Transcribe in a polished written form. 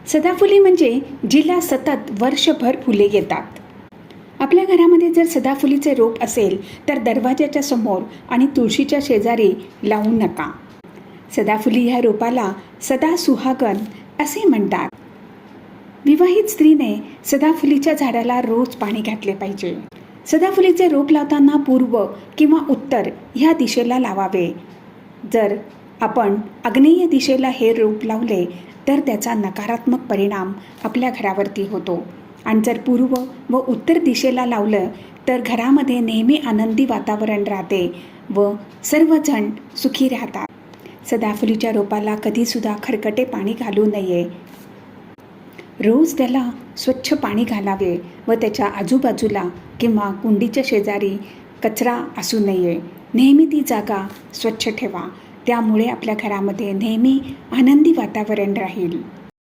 सदाफुली म्हणजे जिला सतत वर्षभर फुले येतात. आपल्या घरामध्ये जर सदाफुलीचे रोप असेल तर दरवाजाच्या समोर आणि तुळशीच्या शेजारी लावू नका. सदाफुली ह्या रोपाला सदा सुहागन असे म्हणतात. विवाहित स्त्रीने सदाफुलीच्या झाडाला रोज पाणी घातले पाहिजे. सदाफुलीचे रोप लावताना पूर्व किंवा उत्तर ह्या दिशेला लावावे. जर आपण आग्नेय दिशेला हे रोप लावले तर त्याचा नकारात्मक परिणाम आपल्या घरावरती होतो. आणि जर पूर्व व उत्तर दिशेला लावलं तर घरामध्ये नेहमी आनंदी वातावरण राहते व सर्वजण सुखी राहतात. सदाफुलीच्या रोपाला कधीसुद्धा खरकटे पाणी घालू नये. रोज त्याला स्वच्छ पाणी घालावे व त्याच्या आजूबाजूला किंवा कुंडीच्या शेजारी कचरा असू नये. नेहमी ती जागा स्वच्छ ठेवा. त्यामुळे आपल्या घरामध्ये नेहमी आनंदी वातावरण राहील.